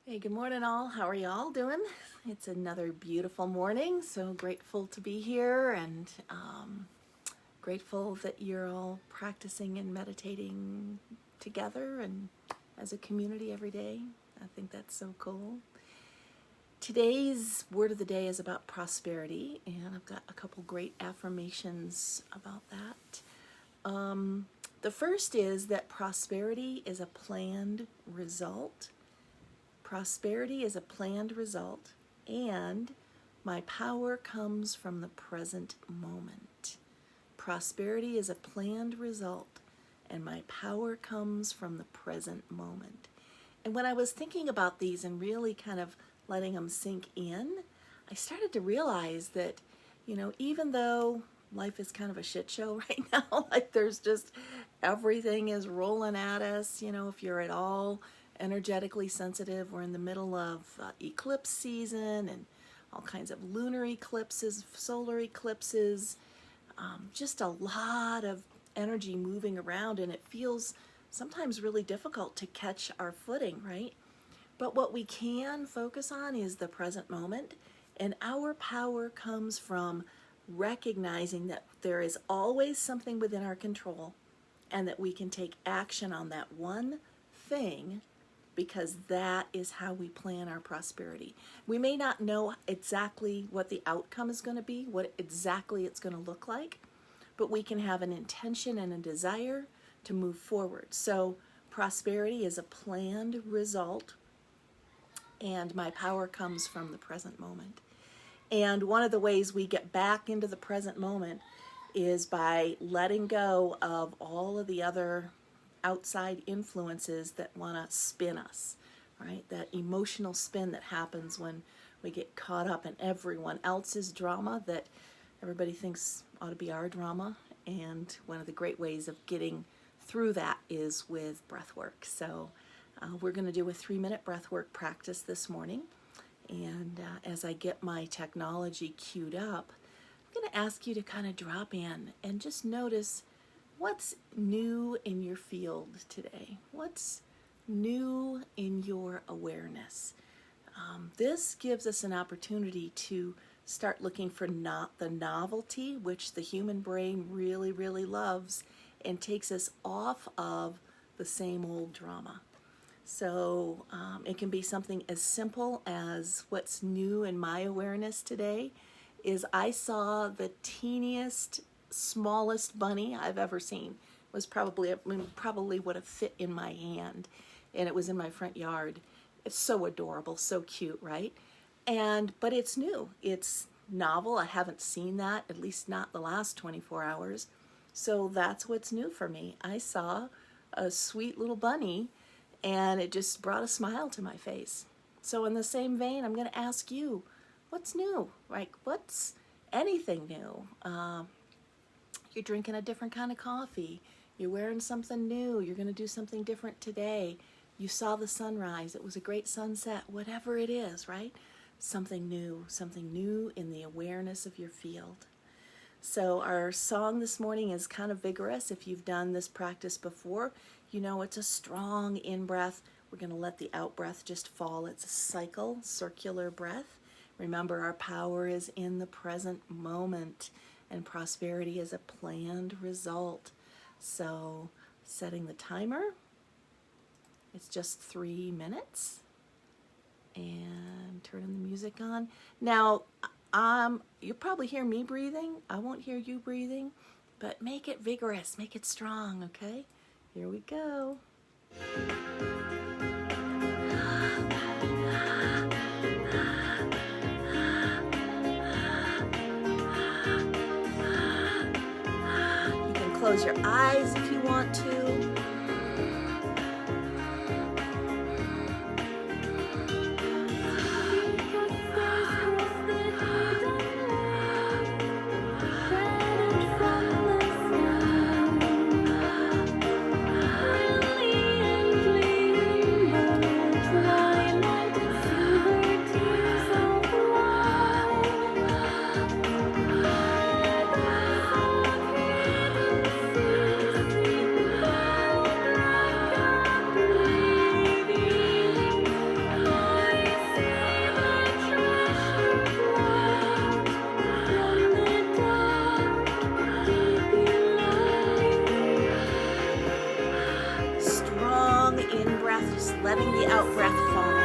Hey, good morning, all. How are y'all doing? It's another beautiful morning. So grateful to be here and grateful that you're all practicing and meditating together and as a community every day. I think that's so cool. Today's word of the day is about prosperity, and I've got a couple great affirmations about that. The first is that prosperity is a planned result. Prosperity is a planned result, and my power comes from the present moment. Prosperity is a planned result, and my power comes from the present moment. And when I was thinking about these and really kind of letting them sink in, I started to realize that, even though life is kind of a shit show right now, like there's just everything is rolling at us, if you're at all energetically sensitive, we're in the middle of eclipse season and all kinds of lunar eclipses, solar eclipses, just a lot of energy moving around, and it feels sometimes really difficult to catch our footing, right? But what we can focus on is the present moment, and our power comes from recognizing that there is always something within our control and that we can take action on that one thing, because that is how we plan our prosperity. We may not know exactly what the outcome is going to be, what exactly it's going to look like, but we can have an intention and a desire to move forward. So prosperity is a planned result, and my power comes from the present moment. And one of the ways we get back into the present moment is by letting go of all of the other outside influences that want to spin us, right? That emotional spin that happens when we get caught up in everyone else's drama that everybody thinks ought to be our drama. And one of the great ways of getting through that is with breath work. So we're going to do a 3-minute breath work practice this morning. And as I get my technology queued up, I'm going to ask you to kind of drop in and just notice what's new in your field today. What's new in your awareness? This gives us an opportunity to start looking for the novelty, which the human brain really, really loves, and takes us off of the same old drama. So it can be something as simple as what's new in my awareness today is I saw the teeniest, smallest bunny I've ever seen. It was probably would have fit in my hand, and it was in my front yard. It's so adorable, so cute, right? But it's new. It's novel. I haven't seen that, at least not the last 24 hours. So that's what's new for me. I saw a sweet little bunny, and it just brought a smile to my face. So in the same vein, I'm going to ask you, what's new? Like, what's anything new? You're drinking a different kind of coffee. You're wearing something new. You're going to do something different today. You saw the sunrise. It was a great sunset. Whatever it is, right? Something new in the awareness of your field. So our song this morning is kind of vigorous. If you've done this practice before, you know it's a strong in-breath. We're going to let the out-breath just fall. It's a cycle, circular breath. Remember, our power is in the present moment, and prosperity is a planned result. So setting the timer, it's just 3 minutes, and turning the music on. Now, you'll probably hear me breathing. I won't hear you breathing, but make it vigorous, make it strong, okay? Here we go. You can close your eyes if you want to. the out breath follow.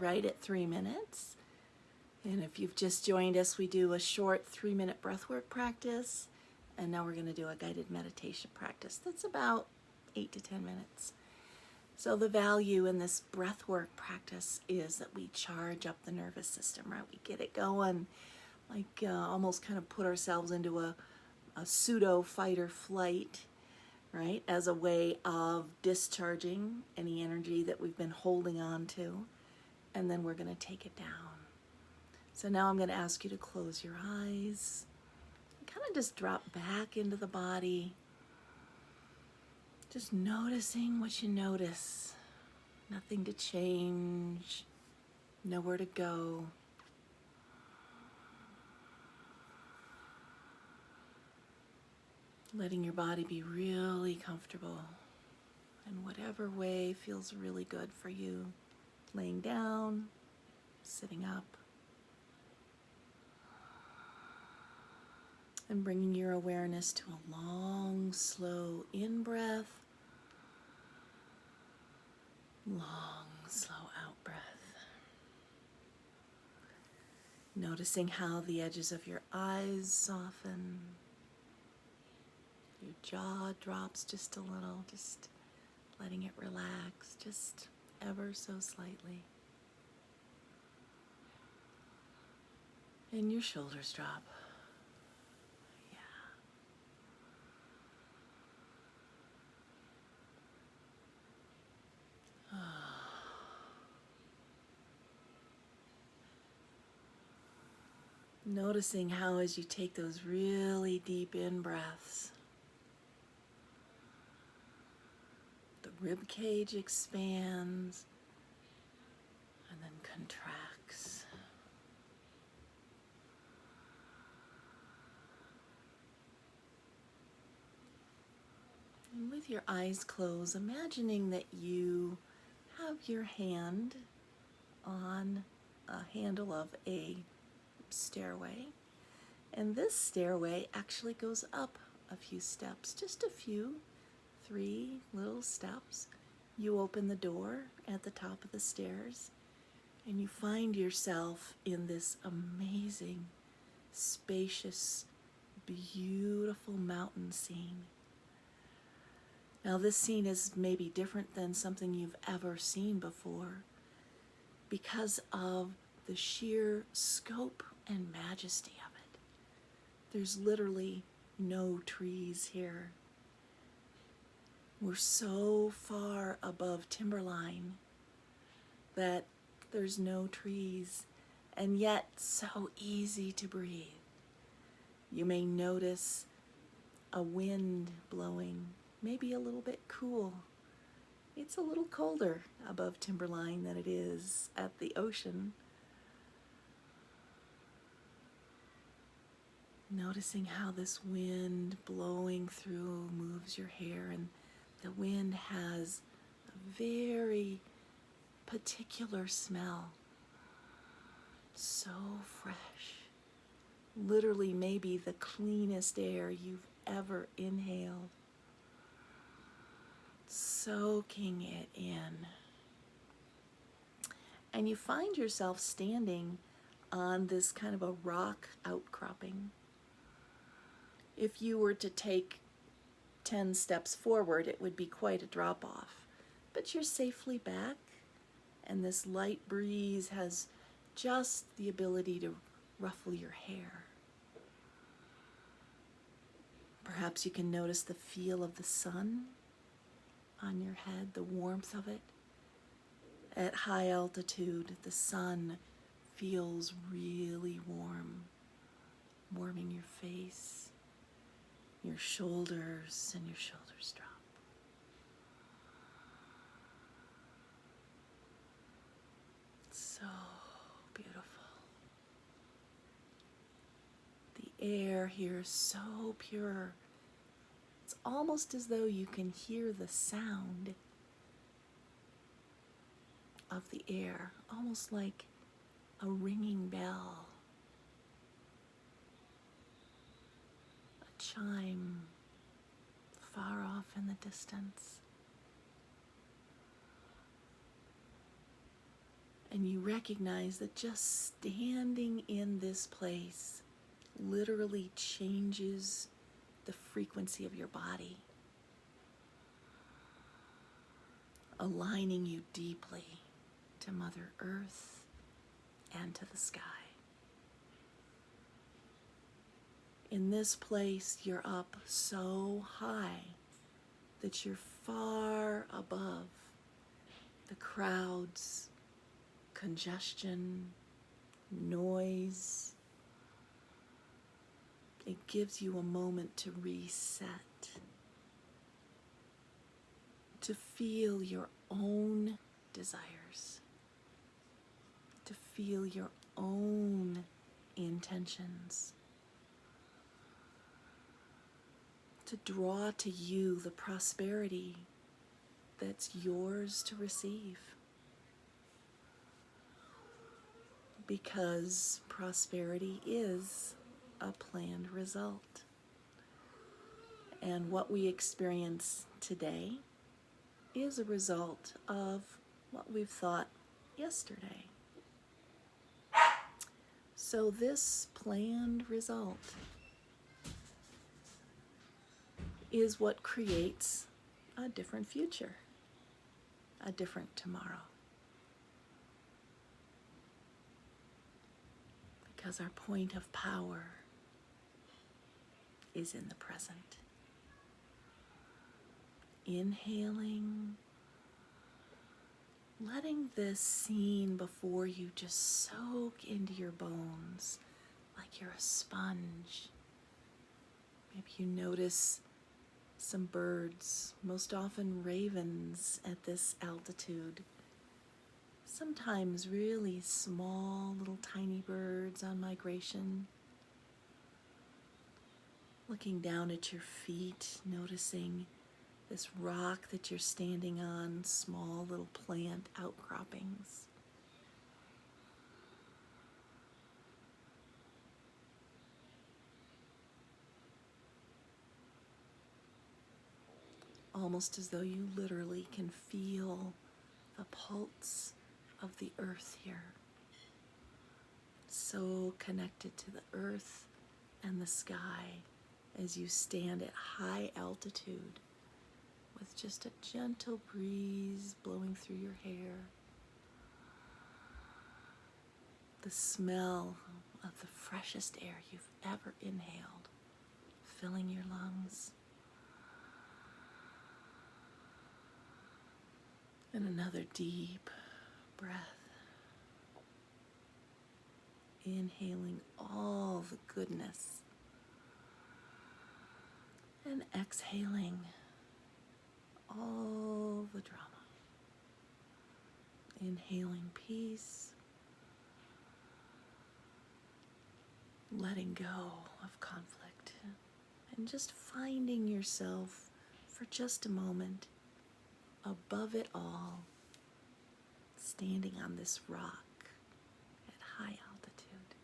Right at 3 minutes. And if you've just joined us, we do a short 3-minute breathwork practice, and now we're going to do a guided meditation practice that's about 8 to 10 minutes. So the value in this breathwork practice is that we charge up the nervous system, right? We get it going, like almost kind of put ourselves into a pseudo fight or flight, right, as a way of discharging any energy that we've been holding on to. And then we're going to take it down. So now I'm going to ask you to close your eyes. Kind of just drop back into the body. Just noticing what you notice. Nothing to change. Nowhere to go. Letting your body be really comfortable in whatever way feels really good for you. Laying down, sitting up, and bringing your awareness to a long, slow in-breath, long, slow out-breath. Noticing how the edges of your eyes soften, your jaw drops just a little, just letting it relax, just ever so slightly. And your shoulders drop. Yeah. Noticing how as you take those really deep in-breaths, the rib cage expands and then contracts. And with your eyes closed, imagining that you have your hand on a handle of a stairway, and this stairway actually goes up a few steps, just a few, 3 little steps. You open the door at the top of the stairs and you find yourself in this amazing, spacious, beautiful mountain scene. Now this scene is maybe different than something you've ever seen before because of the sheer scope and majesty of it. There's literally no trees here. We're so far above timberline that there's no trees, and yet so easy to breathe. You may notice a wind blowing, maybe a little bit cool. It's a little colder above timberline than it is at the ocean. Noticing how this wind blowing through moves your hair, and the wind has a very particular smell. So fresh. Literally maybe the cleanest air you've ever inhaled. Soaking it in. And you find yourself standing on this kind of a rock outcropping. If you were to take 10 steps forward, it would be quite a drop off. But you're safely back, and this light breeze has just the ability to ruffle your hair. Perhaps you can notice the feel of the sun on your head, the warmth of it. At high altitude, the sun feels really warm, warming your face, your shoulders, and your shoulders drop. So beautiful. The air here is so pure. It's almost as though you can hear the sound of the air, almost like a ringing bell, a chime far off in the distance. And you recognize that just standing in this place literally changes the frequency of your body, aligning you deeply to Mother Earth and to the sky. In this place, you're up so high that you're far above the crowds, congestion, noise. It gives you a moment to reset, to feel your own desires, to feel your own intentions, to draw to you the prosperity that's yours to receive. Because prosperity is a planned result. And what we experience today is a result of what we've thought yesterday. So this planned result is what creates a different future, a different tomorrow. Because our point of power is in the present. Inhaling, letting this scene before you just soak into your bones like you're a sponge. Maybe you notice some birds, most often ravens at this altitude. Sometimes really small, little tiny birds on migration. Looking down at your feet, noticing this rock that you're standing on, small little plant outcroppings. Almost as though you literally can feel the pulse of the earth here. So connected to the earth and the sky as you stand at high altitude with just a gentle breeze blowing through your hair. The smell of the freshest air you've ever inhaled, filling your lungs. And another deep breath. Inhaling all the goodness. And exhaling all the drama. Inhaling peace. Letting go of conflict. And just finding yourself for just a moment above it all, standing on this rock at high altitude.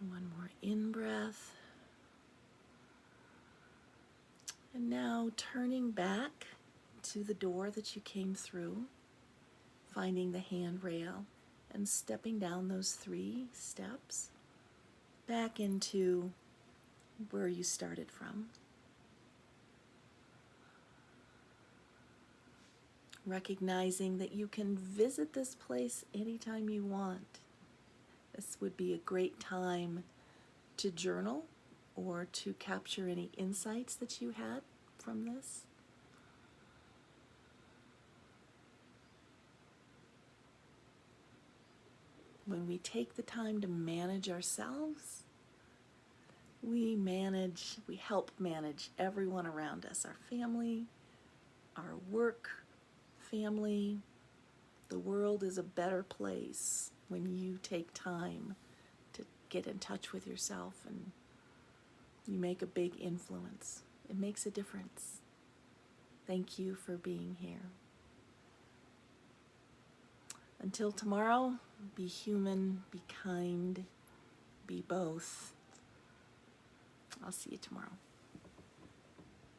One more in-breath. And now turning back to the door that you came through, finding the handrail and stepping down those 3 steps back into where you started from. Recognizing that you can visit this place anytime you want. This would be a great time to journal or to capture any insights that you had from this. When we take the time to manage ourselves, we help manage everyone around us, our family, our work, family. The world is a better place when you take time to get in touch with yourself and you make a big influence. It makes a difference. Thank you for being here. Until tomorrow, be human, be kind, be both. I'll see you tomorrow.